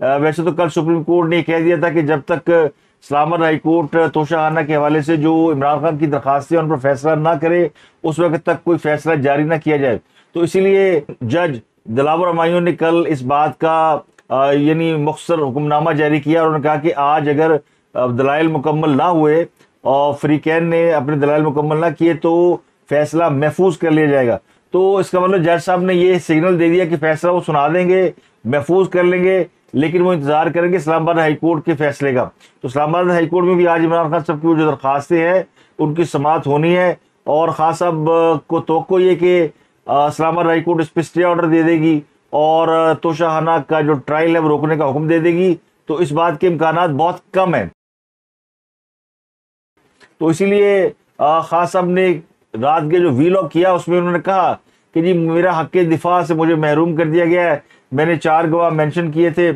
ویسے تو کل سپریم کورٹ نے کہہ دیا تھا کہ جب تک اسلام آباد ہائی کورٹ توشہ خانہ کے حوالے سے جو عمران خان کی درخواستیں ان پر فیصلہ نہ کرے اس وقت تک کوئی فیصلہ جاری نہ کیا جائے. تو اسی لیے جج دلاور ہمایوں نے کل اس بات کا یعنی مختصر حکم نامہ جاری کیا اور انہوں نے کہا کہ آج اگر دلائل مکمل نہ ہوئے اور فریقین نے اپنے دلائل مکمل نہ کیے تو فیصلہ محفوظ کر لیا جائے گا. تو اس کا مطلب جج صاحب نے یہ سگنل دے دیا کہ فیصلہ وہ سنا دیں گے, محفوظ کر لیں گے, لیکن وہ انتظار کریں گے اسلام آباد ہائی کورٹ کے فیصلے کا. تو اسلام آباد ہائی کورٹ میں بھی آج عمران خان صاحب کی جو درخواستیں ہیں ان کی سماعت ہونی ہے, اور خان صاحب کو توقع یہ کہ اسلام آباد ہائی کورٹ اس پہ اسٹے آرڈر دے دے گی اور توشہ خانہ کا جو ٹرائل ہے وہ روکنے کا حکم دے دے گی. تو اس بات کے امکانات بہت کم ہیں. تو اسی لیے خان صاحب نے رات کے جو ویلاگ کیا اس میں انہوں نے کہا کہ جی میرا حق دفاع سے مجھے محروم کر دیا گیا ہے. میں نے 4 گواہ مینشن کیے تھے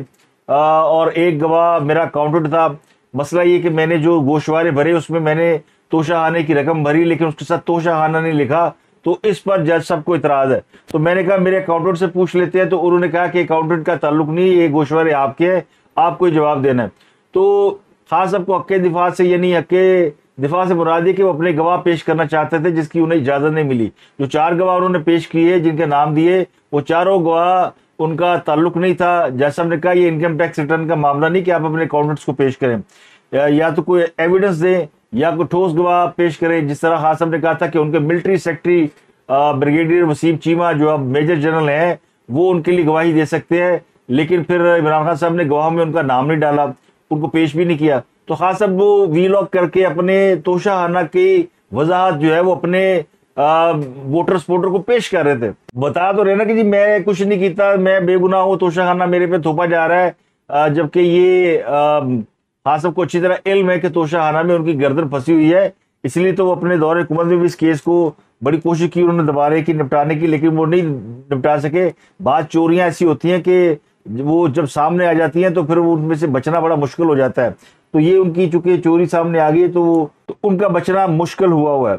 اور 1 گواہ میرا اکاؤنٹنٹ تھا. مسئلہ یہ کہ میں نے جو گوشوارے بھرے اس میں نے توشہ خانے کی رقم بھری لیکن اس کے ساتھ توشہ خانہ نہیں لکھا. تو اس پر جج صاحب کو اعتراض ہے. تو میں نے کہا میرے اکاؤنٹنٹ سے پوچھ لیتے ہیں. تو انہوں نے کہا کہ اکاؤنٹنٹ کا تعلق نہیں, یہ گوشوارے آپ کے ہیں, آپ کو جواب دینا ہے. تو خان صاحب کو حق دفاع سے یعنی حق دفاع سے مراد ہے کہ وہ اپنے گواہ پیش کرنا چاہتے تھے جس کی انہیں اجازت نہیں ملی. جو 4 گواہ انہوں نے پیش کیے جن کے نام دیے وہ چاروں گواہ ان کا تعلق نہیں تھا. جج صاحب نے کہا یہ انکم ٹیکس ریٹرن کا معاملہ نہیں کہ آپ اپنے اکاؤنٹنٹس کو پیش کریں, یا تو کوئی ایویڈنس دیں یا کوئی ٹھوس گواہ پیش کریں. جس طرح خان صاحب نے کہا تھا کہ ان کے military secretary brigadier Waseem Cheema جو اب میجر جنرل ہیں وہ ان کے لیے گواہی دے سکتے ہیں, لیکن پھر عمران خان صاحب نے گواہوں میں ان کا نام نہیں ڈالا, ان کو پیش بھی نہیں کیا. تو خان صاحب وہ ویلاگ کر کے اپنے توشہ خانہ کی وضاحت جو ہے وہ اپنے ووٹر سپورٹر کو پیش کر رہے تھے. بتا تو رہے نا کہ جی میں کچھ نہیں کیتا, میں بے گناہ ہوں, توشہ خانہ میرے پہ تھوپا جا رہا ہے, جبکہ یہ خان صاحب کو اچھی طرح علم ہے کہ توشہ خانہ میں ان کی گردن پھنسی ہوئی ہے. اس لیے تو وہ اپنے دور حکومت میں بھی اس کیس کو بڑی کوشش کی انہوں نے دبانے کی, نپٹانے کی, لیکن وہ نہیں نپٹا سکے. بعض چوریاں ایسی ہوتی ہیں کہ وہ جب سامنے آ جاتی ہیں تو پھر وہ ان میں سے بچنا بڑا مشکل ہو جاتا ہے. تو یہ ان کی چونکہ چوری سامنے آ گئی تو ان کا بچنا مشکل ہوا ہے.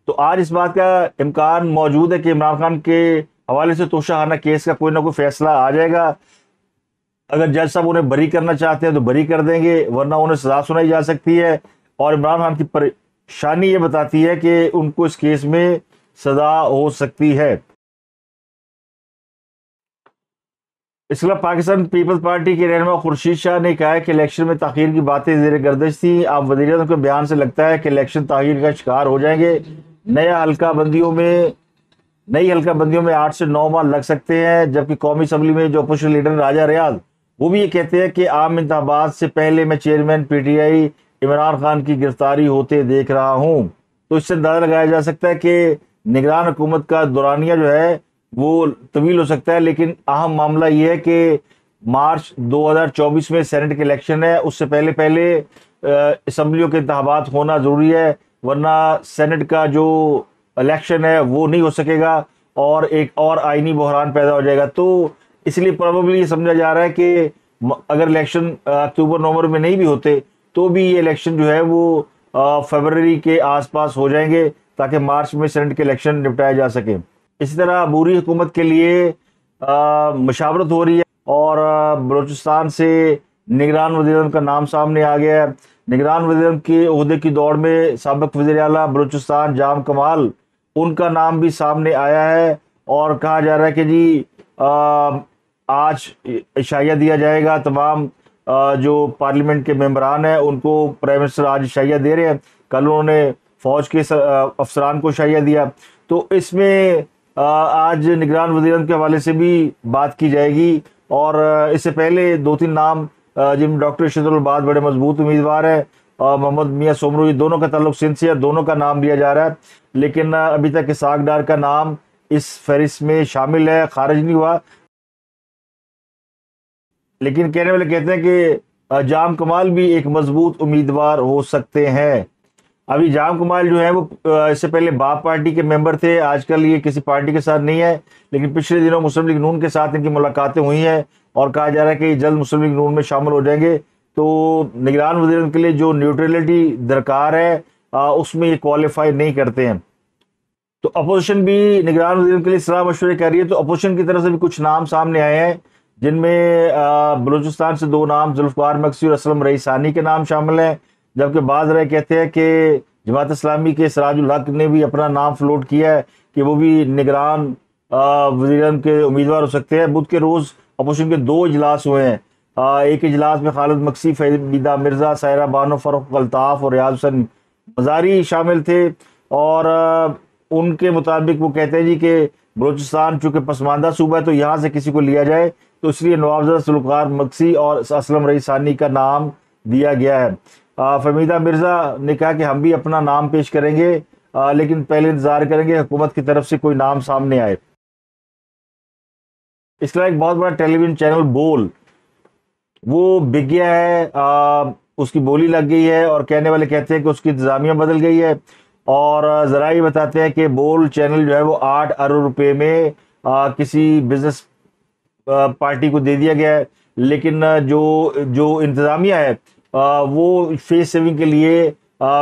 تو آج اس بات کا امکان موجود ہے کہ عمران خان کے حوالے سے توشہ خانہ کیس کا کوئی نہ کوئی فیصلہ آ جائے گا. اگر جج صاحب انہیں بری کرنا چاہتے ہیں تو بری کر دیں گے, ورنہ انہیں سزا سنائی جا سکتی ہے. اور عمران خان کی پریشانی یہ بتاتی ہے کہ ان کو اس کیس میں سزا ہو سکتی ہے. اس کے علاوہ پاکستان پیپلز پارٹی کے رہنما خورشید شاہ نے کہا ہے کہ الیکشن میں تاخیر کی باتیں زیر گردش تھیں. آپ وزیر اعظم کے بیان سے لگتا ہے کہ الیکشن تاخیر کا شکار ہو جائیں گے. نئی حلقہ بندیوں میں 8 سے 9 ماہ لگ سکتے ہیں. جبکہ قومی اسمبلی میں جو اپوزیشن لیڈر راجہ ریاض وہ بھی یہ کہتے ہیں کہ عام انتخابات سے پہلے میں chairman P T I Imran Khan کی گرفتاری ہوتے دیکھ رہا ہوں. تو اس سے اندازہ لگایا جا سکتا ہے کہ نگران حکومت کا دورانیہ جو ہے وہ طویل ہو سکتا ہے. لیکن اہم معاملہ یہ ہے کہ مارچ 2024 میں سینٹ کے الیکشن ہے, اس سے پہلے اسمبلیوں کے انتخابات ہونا ضروری ہے, ورنہ سینٹ کا جو الیکشن ہے وہ نہیں ہو سکے گا اور ایک اور آئینی بحران پیدا ہو جائے گا. تو اس لیے پروبیبلی یہ سمجھا جا رہا ہے کہ اگر الیکشن اکتوبر نومبر میں نہیں بھی ہوتے تو بھی یہ الیکشن جو ہے وہ فروری کے آس پاس ہو جائیں گے تاکہ مارچ میں سینٹ کے الیکشن نپٹائے جا سکیں. اسی طرح عبوری حکومت کے لیے مشاورت ہو رہی ہے اور بلوچستان سے نگران وزیر اعظم کا نام سامنے آ گیا ہے. نگران وزیر اعظم کے عہدے کی دوڑ میں سابق وزیر اعلیٰ بلوچستان جام کمال ان کا نام بھی سامنے آیا ہے اور کہا جا رہا ہے کہ جی آج عشائیہ دیا جائے گا. تمام جو پارلیمنٹ کے ممبران ہیں ان کو پرائم منسٹر آج عشائیہ دے رہے ہیں. کل انہوں نے فوج کے افسران کو عشائیہ دیا. تو اس میں آج نگران وزیر اعظم کے حوالے سے بھی بات کی جائے گی. اور اس سے پہلے 2-3 نام جن میں ڈاکٹر ارشد العباد بڑے مضبوط امیدوار ہیں, محمد میاں سومرو, یہ دونوں کا تعلق سندھ سے ہے, دونوں کا نام لیا جا رہا ہے. لیکن ابھی تک اسحاق ڈار کا نام اس فہرست میں شامل ہے, خارج نہیں ہوا. لیکن کہنے والے کہتے ہیں کہ جام کمال بھی ایک مضبوط امیدوار ہو سکتے ہیں. ابھی جام کمال جو ہے وہ اس سے پہلے باپ پارٹی کے ممبر تھے, آج کل یہ کسی پارٹی کے ساتھ نہیں ہے, لیکن پچھلے دنوں مسلم لیگ نون کے ساتھ ان کی ملاقاتیں ہوئی ہیں اور کہا جا رہا ہے کہ یہ جلد مسلم لیگ نون میں شامل ہو جائیں گے. تو نگران وزیر اعظم کے لیے جو نیوٹرلٹی درکار ہے اس میں یہ کوالیفائی نہیں کرتے ہیں. تو اپوزیشن بھی نگران وزیر اعظم کے لیے صلاح مشورے کر رہی ہے. تو اپوزیشن کی طرف سے بھی کچھ نام سامنے آئے ہیں جن میں بلوچستان سے 2 نام ذوالفقار مکسی اور اسلم رئیس ثانی کے نام شامل ہیں، جبکہ بعض رائے کہتے ہیں کہ جماعت اسلامی کے سراج الحق نے بھی اپنا نام فلوٹ کیا ہے کہ وہ بھی نگران وزیر اعظم کے امیدوار ہو سکتے ہیں۔ بدھ کے روز اپوزیشن کے 2 اجلاس ہوئے ہیں۔ ایک اجلاس میں خالد مکسی، فہمیدہ مرزا، سائرہ بانو، فاروق الطاف اور ریاض حسن مزاری شامل تھے، اور ان کے مطابق وہ کہتے ہیں جی کہ بلوچستان چونکہ پسماندہ صوبہ ہے تو یہاں سے کسی کو لیا جائے، تو اس لیے نواب زادہ ذوالفقار مکسی اور اسلم رئیس ثانی کا نام دیا گیا ہے۔ فہمیدہ مرزا نے کہا کہ ہم بھی اپنا نام پیش کریں گے، لیکن پہلے انتظار کریں گے حکومت کی طرف سے کوئی نام سامنے آئے۔ اس طرح ایک بہت بڑا ٹیلی ویژن چینل بول وہ بک گیا ہے، اس کی بولی لگ گئی ہے، اور کہنے والے کہتے ہیں کہ اس کی انتظامیہ بدل گئی ہے، اور ذرائع بتاتے ہیں کہ بول چینل جو ہے وہ 8 ارب روپے میں کسی بزنس پارٹی کو دے دیا گیا ہے، لیکن جو انتظامیہ ہے وہ فیس سیونگ کے لیے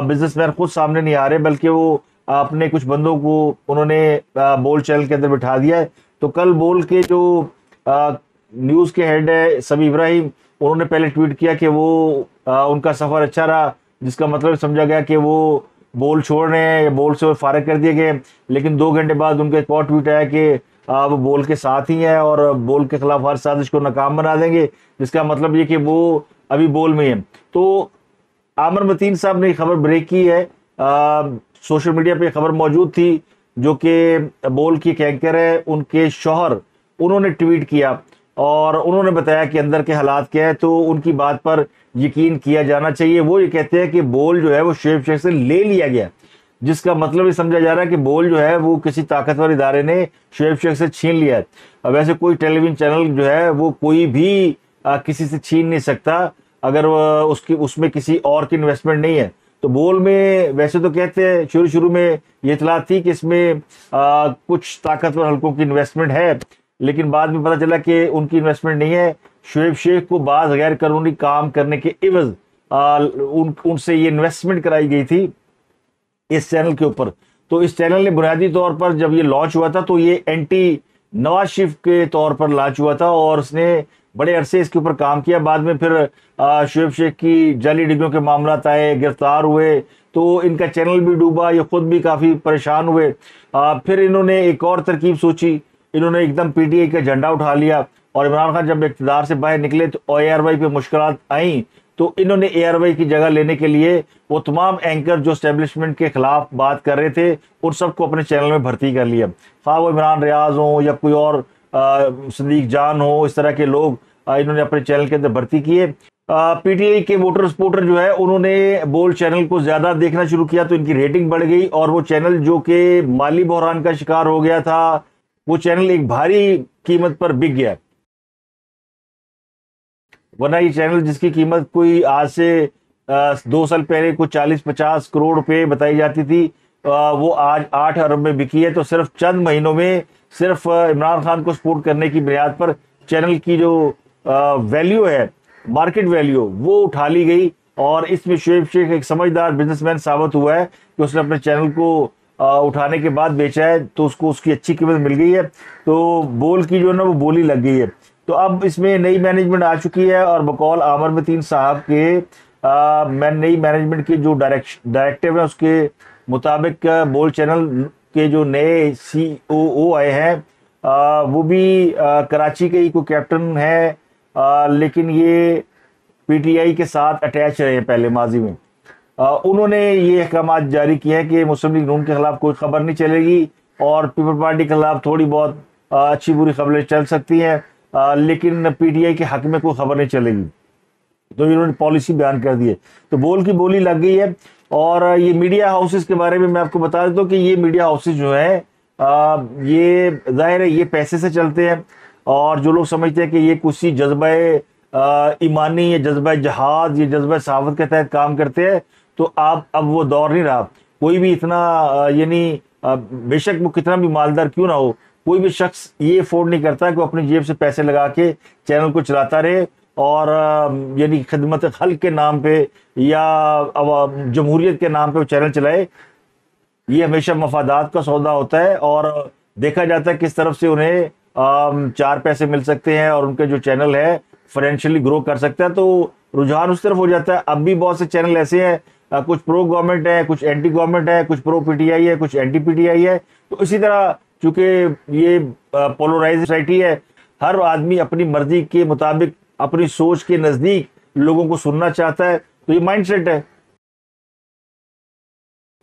بزنس مین خود سامنے نہیں آ رہے، بلکہ وہ اپنے کچھ بندوں کو انہوں نے بول چینل کے اندر بٹھا دیا ہے۔ تو کل بول کے جو نیوز کے ہیڈ ہے سمیع ابراہیم، انہوں نے پہلے ٹویٹ کیا کہ وہ ان کا سفر اچھا رہا، جس کا مطلب سمجھا گیا کہ وہ بول چھوڑ رہے ہیں یا بول سے فارغ کر دیے گئے، لیکن 2 گھنٹے بعد ان کا ایک اور ٹویٹ آیا کہ وہ بول کے ساتھ ہی ہیں اور بول کے خلاف ہر سازش کو ناکام بنا دیں گے، جس کا مطلب یہ کہ وہ ابھی بول میں ہیں۔ تو عامر متین صاحب نے خبر بریک کی ہے، سوشل میڈیا پہ خبر موجود تھی، جو کہ بول کی ایک اینکر ہے، ان کے شوہر، انہوں نے ٹویٹ کیا اور انہوں نے بتایا کہ اندر کے حالات کیا ہے، تو ان کی بات پر یقین کیا جانا چاہیے۔ وہ یہ کہتے ہیں کہ بول جو ہے وہ شعیب شیخ سے لے لیا گیا، جس کا مطلب یہ سمجھا جا رہا ہے کہ بول جو ہے وہ کسی طاقتور ادارے نے شعیب شیخ سے چھین لیا ہے۔ اب ویسے کوئی ٹیلی ویژن چینل جو ہے وہ کوئی بھی کسی سے چھین نہیں سکتا اگر اس میں کسی اور کی انویسٹمنٹ نہیں ہے۔ تو بول میں ویسے تو کہتے ہیں شروع میں یہ اطلاع تھی کہ اس میں کچھ طاقتور حلقوں کی انویسٹمنٹ ہے، لیکن بعد میں پتہ چلا کہ ان کی انویسٹمنٹ نہیں ہے۔ شعیب شیخ کو بعض غیر قانونی کام کرنے کے عوض ان سے یہ انویسٹمنٹ کرائی گئی تھی اس چینل کے اوپر۔ تو اس چینل نے بنیادی طور پر جب یہ لانچ ہوا تھا تو یہ اینٹی نواز شریف کے طور پر لانچ ہوا تھا، اور اس نے بڑے عرصے اس کے اوپر کام کیا۔ بعد میں پھر شعیب شیخ کی جعلی ڈگریوں کے معاملات آئے، گرفتار ہوئے، تو ان کا چینل بھی ڈوبا، یہ خود بھی کافی پریشان ہوئے۔ پھر انہوں نے ایک اور ترکیب سوچی، انہوں نے ایک دم پی ٹی آئی کا جھنڈا اٹھا لیا، اور عمران خان جب اقتدار سے باہر نکلے تو اے آر وائی پہ مشکلات آئیں، تو انہوں نے اے آر وائی کی جگہ لینے کے لیے وہ تمام اینکر جو اسٹیبلشمنٹ کے خلاف بات کر رہے تھے ان سب کو اپنے چینل میں بھرتی کر لیا، خواہ وہ عمران ریاض ہوں یا کوئی اور صدیق جان ہو، اس طرح کے لوگ انہوں نے اپنے چینل کے اندر بھرتی کیے۔ پی ٹی آئی کے ووٹر سپورٹر جو ہے انہوں نے بول چینل کو زیادہ دیکھنا شروع کیا، تو ان کی ریٹنگ بڑھ گئی، اور وہ چینل جو کہ مالی بحران کا شکار ہو گیا تھا وہ چینل ایک بھاری قیمت پر بک گیا۔ ورنہ یہ چینل جس کی قیمت کوئی آج سے 2 سال پہلے کوئی 40-50 کروڑ روپے بتائی جاتی تھی، وہ آج 8 ارب میں بکی ہے۔ تو صرف چند مہینوں میں صرف عمران خان کو سپورٹ کرنے کی بنیاد پر چینل کی جو ویلیو ہے، مارکیٹ ویلیو، وہ اٹھا لی گئی، اور اس میں شعیب شیخ ایک سمجھدار بزنس مین ثابت ہوا ہے کہ اس نے اپنے چینل کو اٹھانے کے بعد بیچا ہے، تو اس کو اس کی اچھی قیمت مل گئی ہے، تو بول کی جو ہے نا وہ بولی لگ گئی ہے۔ تو اب اس میں نئی مینجمنٹ آ چکی ہے، اور بقول عامر متین صاحب کے نئی مینجمنٹ کے جو ڈائریکٹو ہیں اس کے مطابق بول چینل کے جو نئے COO آئے ہیں وہ بھی کراچی کے ہی کوئی کیپٹن ہے، لیکن یہ پی ٹی آئی کے ساتھ اٹیچ رہے ہیں پہلے ماضی میں۔ انہوں نے یہ احکامات جاری کیے ہیں کہ مسلم لیگ نون کے خلاف کوئی خبر نہیں چلے گی، اور پیپل پارٹی کے خلاف تھوڑی بہت اچھی بری خبریں چل سکتی ہیں، لیکن پی ٹی آئی کے حق میں کوئی خبر نہیں چلے گی۔ تو انہوں نے پالیسی بیان کر دی ہے، تو بول کی بولی لگ گئی ہے۔ اور یہ میڈیا ہاؤسز کے بارے میں آپ کو بتا دیتا ہوں کہ یہ میڈیا ہاؤسز جو ہیں یہ ظاہر ہے یہ پیسے سے چلتے ہیں، اور جو لوگ سمجھتے ہیں کہ یہ کسی جذبہ ایمانی یا جذبہ جہاد یا جذبہ صحافت کے تحت کام کرتے ہیں، تو اب وہ دور نہیں رہا۔ کوئی بھی اتنا یعنی بے شک وہ کتنا بھی مالدار کیوں نہ ہو، کوئی بھی شخص یہ افورڈ نہیں کرتا کہ وہ اپنی جیب سے پیسے لگا کے چینل کو چلاتا رہے، اور یعنی خدمت خلق کے نام پہ یا جمہوریت کے نام پہ وہ چینل چلائے۔ یہ ہمیشہ مفادات کا سودا ہوتا ہے، اور دیکھا جاتا ہے کس طرف سے انہیں چار پیسے مل سکتے ہیں اور ان کے جو چینل ہے فائنینشلی گرو کر سکتا ہے، تو رجحان اس طرف ہو جاتا ہے۔ اب بھی بہت سے چینل ایسے ہیں، کچھ پرو گورنمنٹ ہے، کچھ اینٹی گورنمنٹ ہے، کچھ پرو پی ٹی آئی ہے، کچھ اینٹی پی ٹی آئی ہے۔ تو اسی طرح چونکہ یہ پولرائز سوسائٹی ہے، ہر آدمی اپنی مرضی کے مطابق اپنی سوچ کے نزدیک لوگوں کو سننا چاہتا ہے، تو یہ مائنڈ سیٹ ہے۔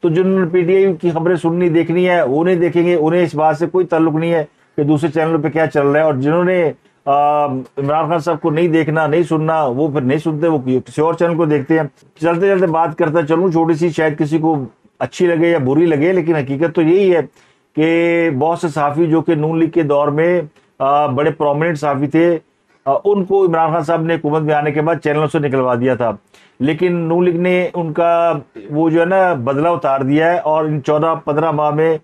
تو جنہوں نے پی ٹی آئی کی خبریں سننی دیکھنی ہے وہ نہیں دیکھیں گے، انہیں اس بات سے کوئی تعلق نہیں ہے کہ دوسرے چینلوں پہ کیا چل رہا ہے، اور جنہوں نے عمران خان صاحب کو نہیں دیکھنا نہیں سننا وہ پھر نہیں سنتے، وہ کسی اور چینل کو دیکھتے ہیں۔ چلتے چلتے بات کرتا چلوں چھوٹی سی، شاید کسی کو اچھی لگے یا بری لگے، لیکن حقیقت تو یہی ہے کہ بہت سے صحافی جو کہ نون لیگ کے دور میں بڑے پرومیننٹ صحافی تھے، ان کو عمران خان صاحب نے حکومت میں آنے کے بعد چینلوں سے نکلوا دیا تھا، لیکن نون لیگ نے ان کا وہ جو ہے نا بدلہ اتار دیا ہے، اور ان 14-15 ماہ میں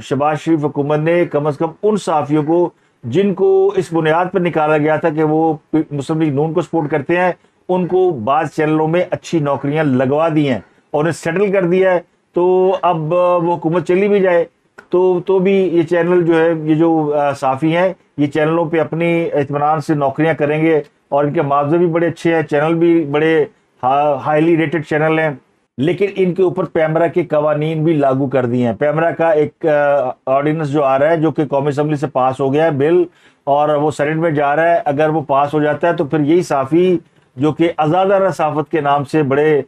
شہباز شریف حکومت نے کم از کم ان صحافیوں کو جن کو اس بنیاد پر نکالا گیا تھا کہ وہ مسلم لیگ نون کو سپورٹ کرتے ہیں، ان کو بعض چینلوں میں اچھی نوکریاں لگوا دی ہیں اور انہیں سیٹل کر دیا ہے۔ تو اب وہ حکومت چلی بھی جائے تو بھی یہ چینل جو ہے، یہ جو صحافی ہیں، یہ چینلوں پہ اپنی اطمینان سے نوکریاں کریں گے، اور ان کے معاوضے بھی بڑے اچھے ہیں، چینل بھی بڑے ہائیلی ریٹڈ چینل ہیں، لیکن ان کے اوپر پیمرا کے قوانین بھی لاگو کر دیے ہیں۔ پیمرا کا ایک آرڈیننس جو آ رہا ہے، جو کہ قومی اسمبلی سے پاس ہو گیا ہے بل، اور وہ سینٹ میں جا رہا ہے، اگر وہ پاس ہو جاتا ہے تو پھر یہی صحافی جو کہ آزادانہ صحافت کے نام سے بڑے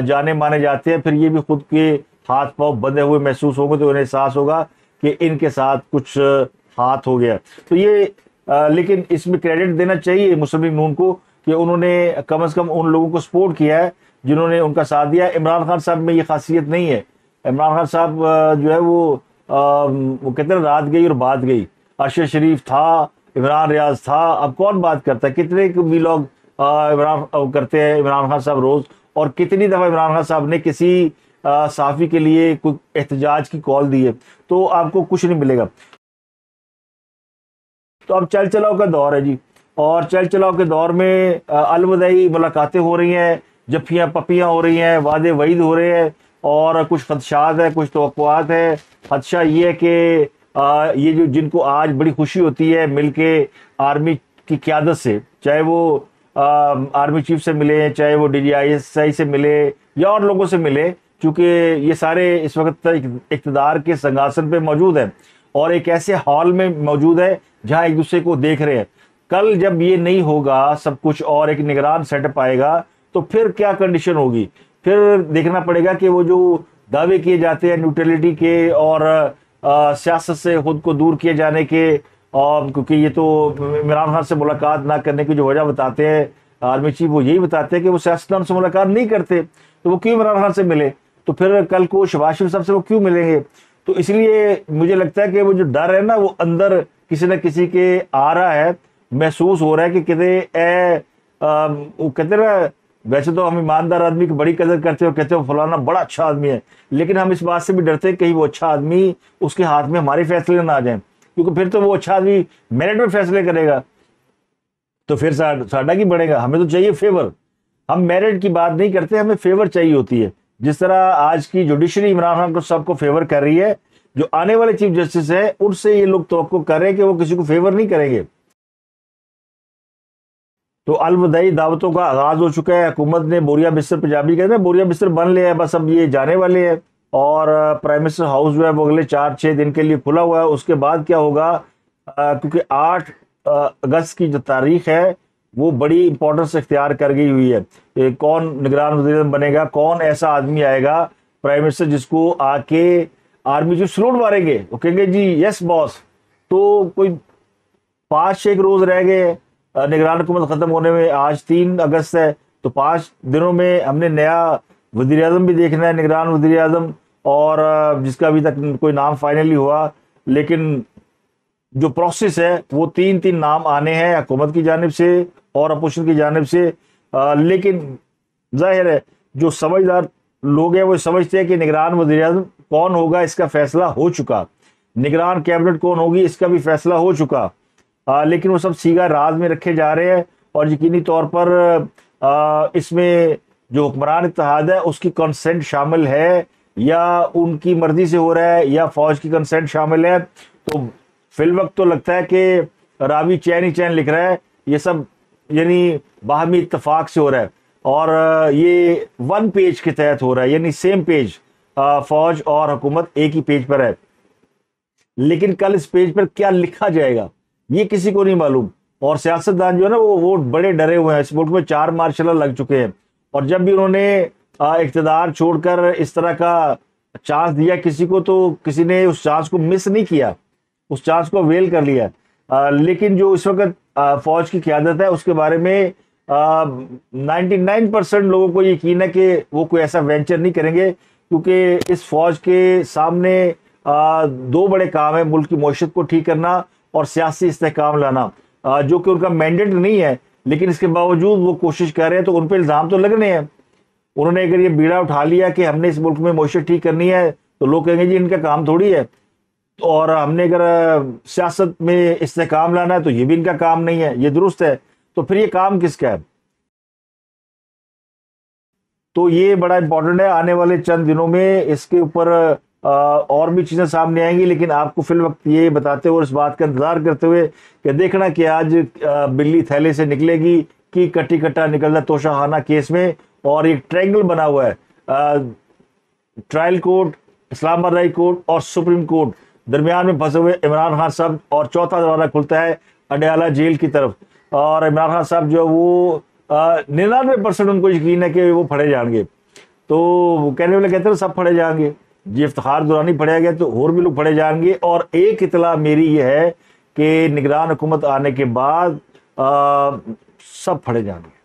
جانے مانے جاتے ہیں، پھر یہ بھی خود کے ہاتھ پاؤں بندھے ہوئے محسوس ہوں گے، تو انہیں احساس ہوگا کہ ان کے ساتھ کچھ ہاتھ ہو گیا۔ تو یہ لیکن اس میں کریڈٹ دینا چاہیے مسلم لیگ نون کو کہ انہوں نے کم از کم ان لوگوں کو سپورٹ کیا ہے جنہوں نے ان کا ساتھ دیا۔ عمران خان صاحب میں یہ خاصیت نہیں ہے۔ عمران خان صاحب جو ہے وہ کہتے ہیں رات گئی اور بات گئی۔ ارشد شریف تھا، عمران ریاض تھا، اب کون بات کرتا ہے؟ کتنے بھی لوگ عمران کرتے ہیں عمران خان صاحب روز، اور کتنی دفعہ عمران خان صاحب نے کسی صحافی کے لیے کوئی احتجاج کی کال دی ہے، تو آپ کو کچھ نہیں ملے گا۔ تو اب چل چلاؤ کا دور ہے جی، اور چل چلاؤ کے دور میں الوداعی ملاقاتیں ہو رہی ہیں، جفیاں پپیاں ہو رہی ہیں، وعدے وعید ہو رہے ہیں، اور کچھ خدشات ہیں، کچھ توقعات ہیں۔ خدشہ یہ ہے کہ یہ جو جن کو آج بڑی خوشی ہوتی ہے مل کے آرمی کی قیادت سے، چاہے وہ آرمی چیف سے ملے، چاہے وہ D G I S I سے ملے یا اور لوگوں سے ملے، چونکہ یہ سارے اس وقت اقتدار کے سنگھاسن پہ موجود ہیں اور ایک ایسے ہال میں موجود ہے جہاں ایک دوسرے کو دیکھ رہے ہیں۔ کل جب یہ نہیں ہوگا سب کچھ اور ایک نگران سیٹ اپ آئے گا تو پھر کیا کنڈیشن ہوگی؟ پھر دیکھنا پڑے گا کہ وہ جو دعوے کیے جاتے ہیں نیوٹرلٹی کے اور سیاست سے خود کو دور کیے جانے کے، اور کیونکہ یہ تو عمران خان سے ملاقات نہ کرنے کی جو وجہ بتاتے ہیں آرمی چیف، وہ یہی بتاتے ہیں کہ وہ سیاستدان سے ملاقات نہیں کرتے، تو وہ کیوں عمران خان سے ملے؟ تو پھر کل کو شہباز شریف صاحب سے وہ کیوں ملیں گے؟ تو اس لیے مجھے لگتا ہے کہ وہ جو ڈر ہے نا، وہ اندر کسی نہ کسی کے آ رہا ہے، محسوس ہو رہا ہے کہ وہ کہتے نا، ویسے تو ہم ایماندار آدمی کی بڑی قدر کرتے ہیں اور کہتے ہیں فلانا بڑا اچھا آدمی ہے، لیکن ہم اس بات سے بھی ڈرتے ہیں کہیں وہ اچھا آدمی اس کے ہاتھ میں ہمارے فیصلے نہ آ جائیں، کیونکہ پھر تو وہ اچھا آدمی میرٹ میں فیصلے کرے گا تو پھر ساڈا کی بڑھے گا۔ ہمیں تو چاہیے فیور، ہم میرٹ کی بات نہیں کرتے، ہمیں فیور چاہیے ہوتی ہے۔ جس طرح آج کی جوڈیشری عمران خان کو سب کو فیور کر رہی ہے، جو آنے والے چیف جسٹس ہیں ان سے یہ لوگ توقع کر رہے ہیں کہ وہ کسی کو فیور نہیں کریں گے۔ تو الوداعی دعوتوں کا آغاز ہو چکا ہے۔ حکومت نے بوریا بستر، پنجابی کہتے ہیں بوریا بستر بن لیا ہے، بس اب یہ جانے والے ہیں، اور پرائم منسٹر ہاؤس جو ہے وہ اگلے 4-6 دن کے لیے کھلا ہوا ہے۔ اس کے بعد کیا ہوگا؟ کیونکہ 8 اگست کی جو تاریخ ہے وہ بڑی امپورٹنس اختیار کر گئی ہوئی ہے۔ کون نگران وزیر اعظم بنے گا، کون ایسا آدمی آئے گا پرائم منسٹر جس کو آ کے آرمی چیف سلوٹ ماریں گے، وہ کہیں گے جی یس باس۔ تو کوئی 5-6 روز رہ گئے نگران حکومت ختم ہونے میں، آج 3 اگست ہے، تو 5 دنوں میں ہم نے نیا وزیر اعظم بھی دیکھنا ہے، نگران وزیر اعظم، اور جس کا ابھی تک کوئی نام فائنلی ہوا، لیکن جو پروسیس ہے وہ 3 نام آنے ہیں حکومت کی جانب سے اور اپوزیشن کی جانب سے۔ لیکن ظاہر ہے جو سمجھدار لوگ ہیں وہ سمجھتے ہیں کہ نگران وزیر اعظم کون ہوگا اس کا فیصلہ ہو چکا، نگران کیبنٹ کون ہوگی اس کا بھی فیصلہ ہو چکا، لیکن وہ سب سیگا راز میں رکھے جا رہے ہیں، اور یقینی طور پر اس میں جو حکمران اتحاد ہے اس کی کنسنٹ شامل ہے، یا ان کی مرضی سے ہو رہا ہے، یا فوج کی کنسنٹ شامل ہے۔ تو فی الوقت تو لگتا ہے کہ راوی چین ہی چین لکھ رہا ہے، یہ سب یعنی باہمی اتفاق سے ہو رہا ہے، اور یہ 1 پیج کے تحت ہو رہا ہے، یعنی سیم پیج، فوج اور حکومت ایک ہی پیج پر ہے، لیکن کل اس پیج پر کیا لکھا جائے گا یہ کسی کو نہیں معلوم۔ اور سیاستدان جو ہے نا وہ بڑے ڈرے ہوئے ہیں، اس ملک میں 4 مارشل لگ چکے ہیں، اور جب بھی انہوں نے اقتدار چھوڑ کر اس طرح کا چانس دیا کسی کو، تو کسی نے اس چانس کو مس نہیں کیا، اس چانس کو ویل کر لیا۔ لیکن جو اس وقت فوج کی قیادت ہے اس کے بارے میں 99% لوگوں کو یقین ہے کہ وہ کوئی ایسا وینچر نہیں کریں گے، کیونکہ اس فوج کے سامنے 2 بڑے کام ہیں: ملک کی معیشت کو ٹھیک کرنا اور سیاسی استحکام لانا، جو کہ ان کا مینڈیٹ نہیں ہے، لیکن اس کے باوجود وہ کوشش کر رہے ہیں، تو ان پہ الزام تو لگنے ہیں۔ انہوں نے اگر یہ بیڑا اٹھا لیا کہ ہم نے اس ملک میں معیشت ٹھیک کرنی ہے، تو لوگ کہیں گے جی ان کا کام تھوڑی ہے، اور ہم نے اگر سیاست میں استحکام لانا ہے تو یہ بھی ان کا کام نہیں ہے، یہ درست ہے، تو پھر یہ کام کس کا ہے؟ تو یہ بڑا امپورٹنٹ ہے۔ آنے والے چند دنوں میں اس کے اوپر اور بھی چیزیں سامنے آئیں گی، لیکن آپ کو فی الوقت یہ بتاتے ہوئے اور اس بات کا انتظار کرتے ہوئے کہ دیکھنا کہ آج بلی تھیلے سے نکلے گی کہ کٹی کٹا نکلتا توشہ خانہ کیس میں، اور ایک ٹرائنگل بنا ہوا ہے، ٹرائل کورٹ، اسلام آباد ہائی کورٹ اور سپریم کورٹ، درمیان میں پھنسے ہوئے عمران خان صاحب، اور چوتھا دروازہ کھلتا ہے اڈیالہ جیل کی طرف، اور عمران خان صاحب جو وہ 99% ان کو یقین ہے کہ وہ پھڑے جائیں گے، تو وہ کہنے والے کہتے ہیں سب پھڑے جائیں گے، جی افتخار دورانی پڑھیا گیا تو اور بھی لوگ پڑھے جائیں گے۔ اور ایک اطلاع میری یہ ہے کہ نگران حکومت آنے کے بعد سب پڑھے جائیں گے۔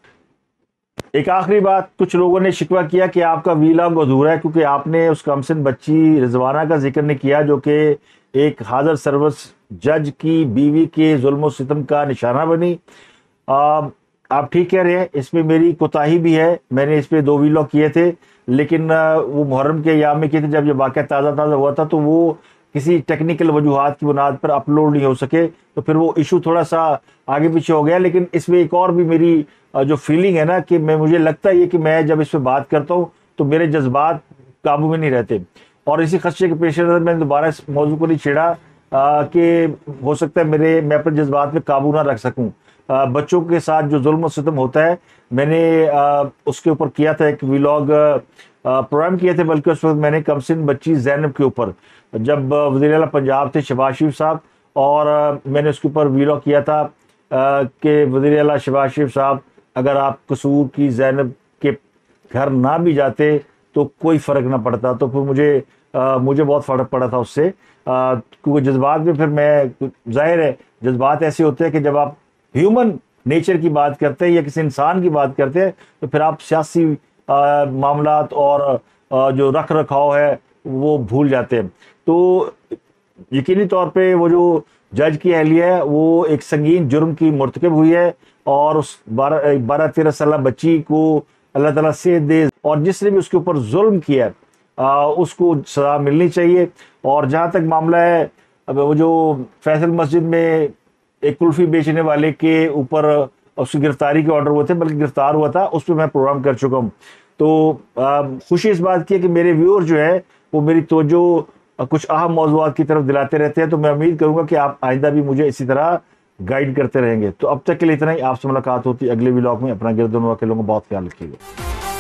ایک آخری بات، کچھ لوگوں نے شکوہ کیا کہ آپ کا ویلاگ ادھورا ہے کیونکہ آپ نے اس کمسن بچی رضوانہ کا ذکر نہیں کیا، جو کہ ایک حاضر سروس جج کی بیوی کے ظلم و ستم کا نشانہ بنی۔ آپ ٹھیک کہہ رہے ہیں، اس میں میری کوتاہی بھی ہے، میں نے اس پہ 2 ویلاگ کیے تھے، لیکن وہ محرم کے ایام میں کیے تھے جب یہ واقعہ تازہ ہوا تھا، تو وہ کسی ٹیکنیکل وجوہات کی بنیاد پر اپلوڈ نہیں ہو سکے، تو پھر وہ ایشو تھوڑا سا آگے پیچھے ہو گیا۔ لیکن اس میں ایک اور بھی میری جو فیلنگ ہے نا کہ مجھے لگتا ہے کہ میں جب اس پہ بات کرتا ہوں تو میرے جذبات قابو میں نہیں رہتے، اور اسی خدشے کے پیش نظر میں نے دوبارہ اس موضوع کو نہیں چھیڑا کہ ہو سکتا ہے میں اپنے جذبات پہ قابو نہ رکھ سکوں۔ بچوں کے ساتھ جو ظلم و ستم ہوتا ہے، میں نے اس کے اوپر کیا تھا ایک ویلاگ پروگرام کیے تھے، بلکہ اس وقت میں نے کمسن بچی زینب کے اوپر، جب وزیر اعلیٰ پنجاب تھے شہباز شریف صاحب، اور میں نے اس کے اوپر ویلاگ کیا تھا کہ وزیر اعلیٰ شہباز شریف صاحب اگر آپ قصور کی زینب کے گھر نہ بھی جاتے تو کوئی فرق نہ پڑتا، تو پھر مجھے بہت فرق پڑا تھا اس سے، کیونکہ جذبات میں پھر ظاہر ہے جذبات ایسے ہوتے ہیں کہ جب آپ ہیومن نیچر کی بات کرتے ہیں یا کسی انسان کی بات کرتے ہیں تو پھر آپ سیاسی معاملات اور جو رکھ رکھاؤ ہے وہ بھول جاتے ہیں۔ تو یقینی طور پہ وہ جو جج کی اہلیہ ہے وہ ایک سنگین جرم کی مرتکب ہوئی ہے، اور اس 12-13 سالہ بچی کو اللہ تعالیٰ صحت دے، اور جس نے بھی اس کے اوپر ظلم کیا اس کو سزا ملنی چاہیے۔ اور جہاں تک معاملہ ہے وہ جو فیصل مسجد میں ایک کلفی بیچنے والے کے اوپر اس کی گرفتاری کے آرڈر ہوئے تھے، بلکہ گرفتار ہوا تھا، اس پہ میں پروگرام کر چکا ہوں۔ تو خوشی اس بات کی ہے کہ میرے ویور جو ہے وہ میری توجہ کچھ اہم موضوعات کی طرف دلاتے رہتے ہیں، تو میں امید کروں گا کہ آپ آئندہ بھی مجھے اسی طرح گائیڈ کرتے رہیں گے۔ تو اب تک کے لیے اتنا ہی، آپ سے ملاقات ہوتی ہے اگلے ولاگ میں۔ اپنا گرد و نواح کے لوگوں کا بہت خیال رکھیے گا۔